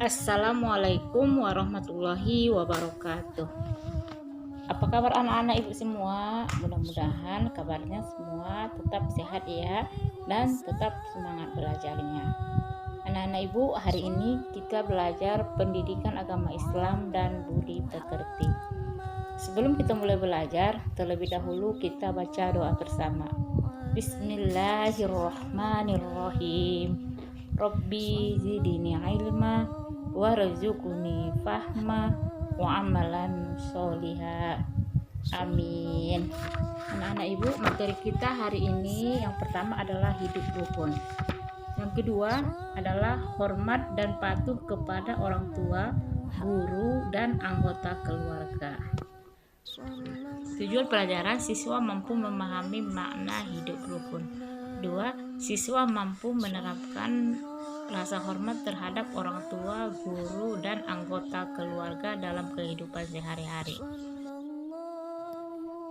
Assalamualaikum warahmatullahi wabarakatuh. Apa kabar anak-anak ibu semua? Mudah-mudahan kabarnya semua tetap sehat ya, dan tetap semangat belajarnya. Anak-anak ibu, hari ini kita belajar pendidikan agama Islam dan budi pekerti. Sebelum kita mulai belajar, terlebih dahulu kita baca doa bersama. Bismillahirrahmanirrahim. Rabbi zidni ilma warzuqni fahma wa amalan sholiha. Amin. Anak-anak ibu, materi kita hari ini yang pertama adalah hidup rukun. Yang kedua adalah hormat dan patuh kepada orang tua, guru, dan anggota keluarga. Tujuan pelajaran: siswa mampu memahami makna hidup rukun. 2. Siswa mampu menerapkan rasa hormat terhadap orang tua, guru, dan anggota keluarga dalam kehidupan sehari-hari.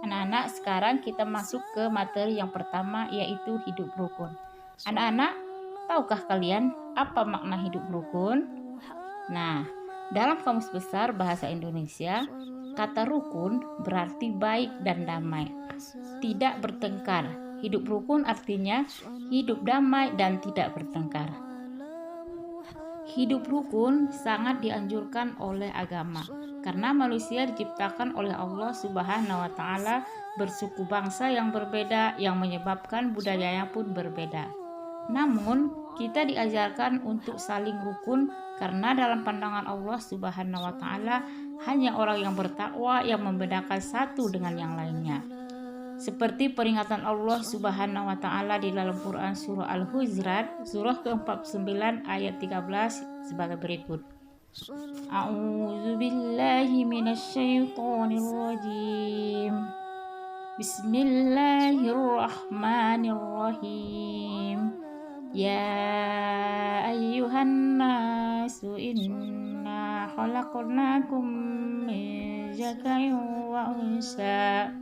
Anak-anak, sekarang kita masuk ke materi yang pertama, yaitu hidup rukun. Anak-anak, tahukah kalian apa makna hidup rukun? Nah, dalam Kamus Besar Bahasa Indonesia, kata rukun berarti baik dan damai, tidak bertengkar. Hidup rukun artinya hidup damai dan tidak bertengkar. Hidup rukun sangat dianjurkan oleh agama, karena manusia diciptakan oleh Allah Subhanahu wa Ta'ala bersuku bangsa yang berbeda, yang menyebabkan budayanya pun berbeda. Namun, kita diajarkan untuk saling rukun, karena dalam pandangan Allah Subhanahu wa Ta'ala hanya orang yang bertakwa yang membedakan satu dengan yang lainnya. Seperti peringatan Allah Subhanahu wa Ta'ala di dalam Quran surah Al-Hujurat surah ke-49 ayat 13 sebagai berikut. A'udzubillahi minasyaitonirrajim. Bismillahirrahmanirrahim. Ya ayyuhan nasu inna khalaqnakum min zakarin wa unsa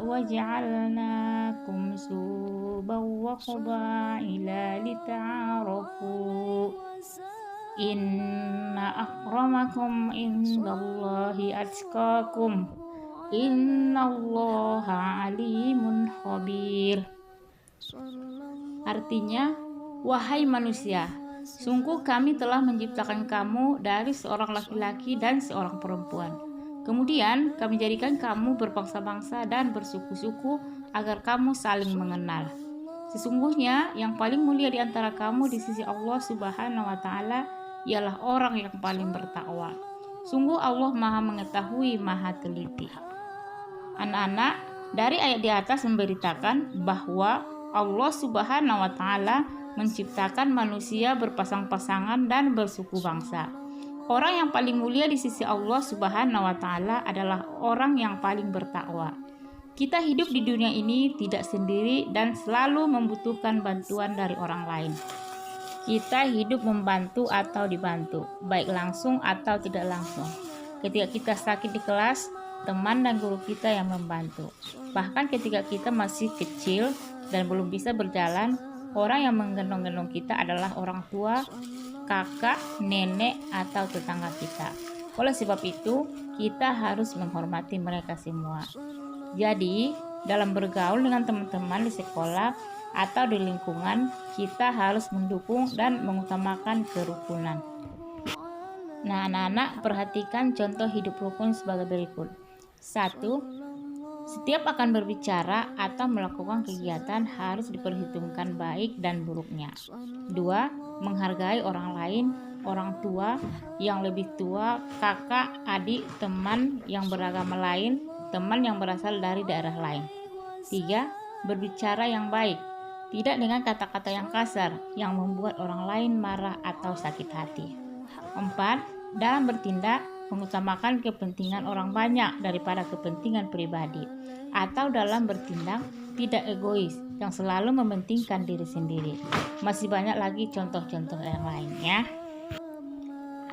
waj'alnakum syu'uban wa qabaila lita'arafu inna akramakum indallahi atqakum innallaha alimun khabir. Artinya, wahai manusia, sungguh kami telah menciptakan kamu dari seorang laki-laki dan seorang perempuan. Kemudian kami jadikan kamu berbangsa-bangsa dan bersuku-suku agar kamu saling mengenal. Sesungguhnya yang paling mulia di antara kamu di sisi Allah Subhanahu wa Ta'ala ialah orang yang paling bertakwa. Sungguh Allah Maha Mengetahui, Maha Teliti. Anak-anak, dari ayat di atas memberitakan bahwa Allah Subhanahu wa Ta'ala menciptakan manusia berpasang-pasangan dan bersuku bangsa. Orang yang paling mulia di sisi Allah Subhanahu wa Ta'ala adalah orang yang paling bertakwa. Kita hidup di dunia ini tidak sendiri dan selalu membutuhkan bantuan dari orang lain. Kita hidup membantu atau dibantu, baik langsung atau tidak langsung. Ketika kita sakit di kelas, teman dan guru kita yang membantu. Bahkan ketika kita masih kecil dan belum bisa berjalan, orang yang menggendong-gendong kita adalah orang tua, kakak, nenek, atau tetangga kita. Oleh sebab itu, kita harus menghormati mereka semua. Jadi, dalam bergaul dengan teman-teman di sekolah atau di lingkungan, kita harus mendukung dan mengutamakan kerukunan. Nah, anak-anak, perhatikan contoh hidup rukun sebagai berikut. 1. Setiap akan berbicara atau melakukan kegiatan harus diperhitungkan baik dan buruknya. 2. Menghargai orang lain, orang tua, yang lebih tua, kakak, adik, teman yang beragama lain, teman yang berasal dari daerah lain. 3. Berbicara yang baik, tidak dengan kata-kata yang kasar yang membuat orang lain marah atau sakit hati. 4. Dalam bertindak, mengutamakan kepentingan orang banyak daripada kepentingan pribadi, atau dalam bertindak tidak egois yang selalu mementingkan diri sendiri. Masih banyak lagi contoh-contoh yang lainnya.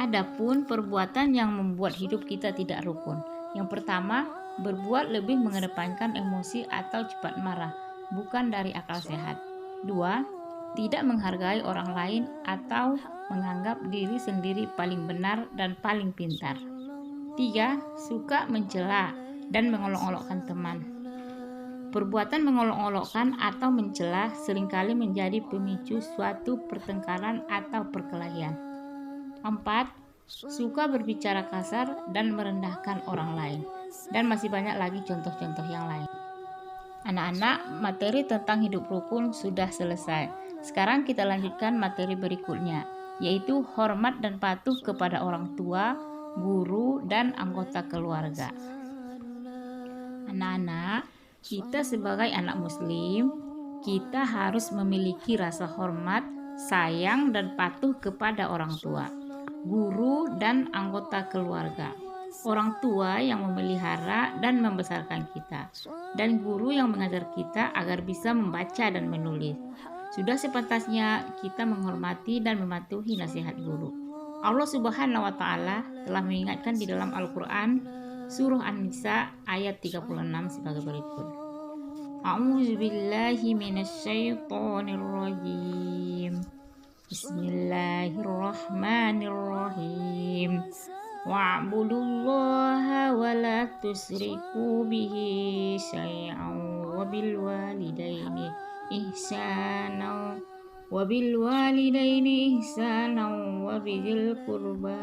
Adapun perbuatan yang membuat hidup kita tidak rukun. Yang pertama, berbuat lebih mengedepankan emosi atau cepat marah, bukan dari akal sehat. 2. tidak menghargai orang lain atau menganggap diri sendiri paling benar dan paling pintar. 3. Suka mencela dan mengolok-olokkan teman. Perbuatan mengolok-olokkan atau mencela seringkali menjadi pemicu suatu pertengkaran atau perkelahian. 4. Suka berbicara kasar dan merendahkan orang lain. Dan masih banyak lagi contoh-contoh yang lain. Anak-anak, materi tentang hidup rukun sudah selesai. Sekarang kita lanjutkan materi berikutnya, yaitu hormat dan patuh kepada orang tua, guru, dan anggota keluarga. Anak-anak, kita sebagai anak muslim, kita harus memiliki rasa hormat, sayang, dan patuh kepada orang tua, guru, dan anggota keluarga. Orang tua yang memelihara dan membesarkan kita, dan guru yang mengajar kita agar bisa membaca dan menulis. Sudah sepantasnya kita menghormati dan mematuhi nasihat guru. Allah Subhanahu wa Ta'ala telah mengingatkan di dalam Al-Quran Surah An-Nisa ayat 36 sebagai berikut. A'udzu billahi minasyaitonir rajim. Bismillahirrahmanirrahim. Wa'budullaha wa la tusriku bihi syai'an wa bil walidaini ihsana wa bidhil qurba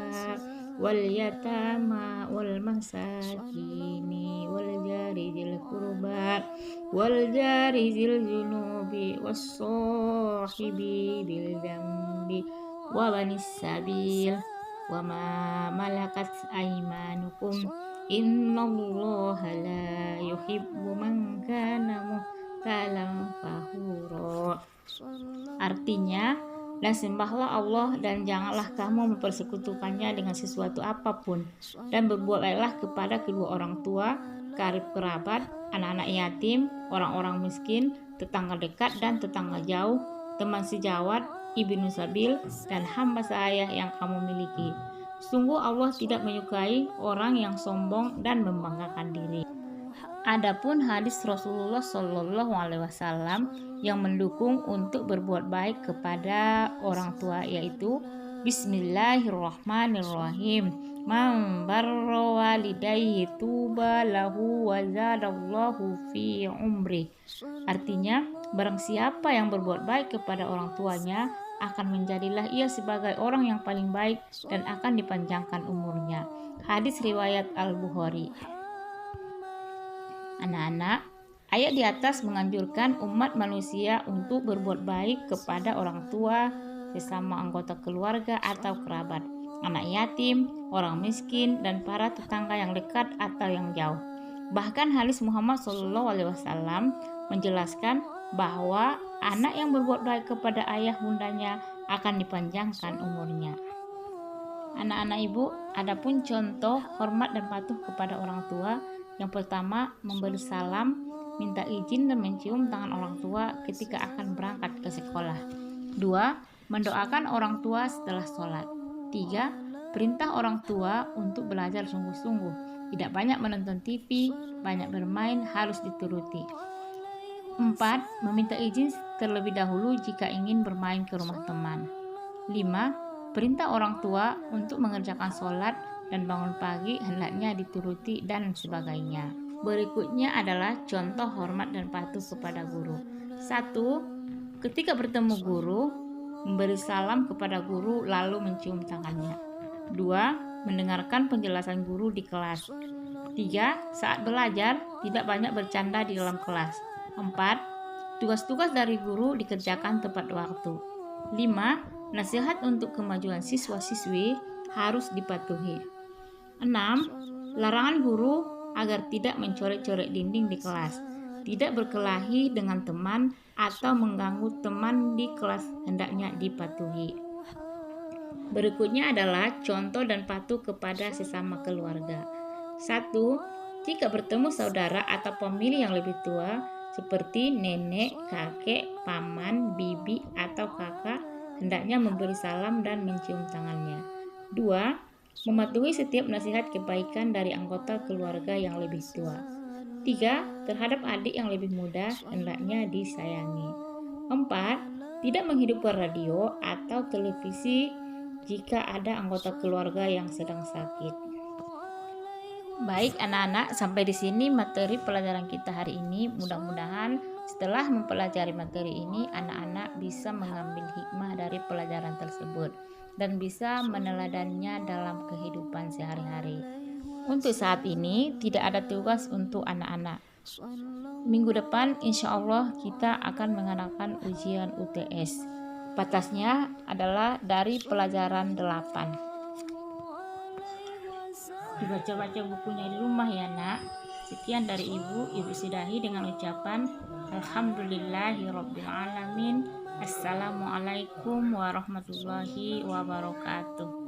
wal yatama wal masakini wal jari dzil qurba wal jari dzil junubi was sahibi bil jambi wa banis sabil wa ma malakat aymanukum innallaha la yuhibbu man kana muhtalan fakhura. Artinya, dan sembahlah Allah dan janganlah kamu mempersekutukannya dengan sesuatu apapun, dan berbuat baiklah kepada kedua orang tua, karib kerabat, anak-anak yatim, orang-orang miskin, tetangga dekat dan tetangga jauh, teman sejawat, ibnu sabil, dan hamba sahaya yang kamu miliki. Sungguh Allah tidak menyukai orang yang sombong dan membanggakan diri. Adapun hadis Rasulullah Shallallahu Alaihi Wasallam yang mendukung untuk berbuat baik kepada orang tua, yaitu Bismillahirrahmanirrahim. Man barra walidayhi tuba lahu wa zadallahu fi umri. Artinya, barang siapa yang berbuat baik kepada orang tuanya, akan menjadilah ia sebagai orang yang paling baik dan akan dipanjangkan umurnya. Hadis riwayat Al-Bukhari. Anak-anak, ayat di atas menganjurkan umat manusia untuk berbuat baik kepada orang tua, sesama anggota keluarga atau kerabat, anak yatim, orang miskin, dan para tetangga yang dekat atau yang jauh. Bahkan hadis Muhammad SAW menjelaskan bahwa anak yang berbuat baik kepada ayah bundanya akan dipanjangkan umurnya. Anak-anak ibu, adapun contoh hormat dan patuh kepada orang tua. Yang pertama, memberi salam, minta izin dan mencium tangan orang tua ketika akan berangkat ke sekolah. 2. Mendoakan orang tua setelah sholat. 3. Perintah orang tua untuk belajar sungguh-sungguh. Tidak banyak menonton TV, banyak bermain, harus dituruti. 4. Meminta izin terlebih dahulu jika ingin bermain ke rumah teman. 5. Perintah orang tua untuk mengerjakan sholat dan bangun pagi hendaknya dituruti dan sebagainya. Berikutnya adalah contoh hormat dan patuh kepada guru. 1. Ketika bertemu guru, memberi salam kepada guru lalu mencium tangannya. 2. Mendengarkan penjelasan guru di kelas. 3. Saat belajar, tidak banyak bercanda di dalam kelas. 4. Tugas-tugas dari guru dikerjakan tepat waktu. 5. Nasihat untuk kemajuan siswa-siswi harus dipatuhi. 6. Larangan guru agar tidak mencoret-coret dinding di kelas, tidak berkelahi dengan teman atau mengganggu teman di kelas hendaknya dipatuhi. Berikutnya adalah contoh dan patuh kepada sesama keluarga. 1. Jika bertemu saudara atau pemilih yang lebih tua seperti nenek, kakek, paman, bibi, atau kakak, hendaknya memberi salam dan mencium tangannya. 2. Mematuhi setiap nasihat kebaikan dari anggota keluarga yang lebih tua. 3. Terhadap adik yang lebih muda hendaknya disayangi. 4. Tidak menghidupkan radio atau televisi jika ada anggota keluarga yang sedang sakit. Baik anak-anak, sampai di sini materi pelajaran kita hari ini. Mudah-mudahan setelah mempelajari materi ini, anak-anak bisa mengambil hikmah dari pelajaran tersebut dan bisa meneladannya dalam kehidupan sehari-hari. Untuk saat ini tidak ada tugas untuk anak-anak. Minggu depan insya Allah kita akan mengadakan ujian UTS. Batasnya adalah dari pelajaran 8. Dibaca-baca bukunya di rumah ya nak. Sekian dari Ibu Sidahi dengan ucapan Alhamdulillahirobbilalamin. Assalamualaikum warahmatullahi wabarakatuh.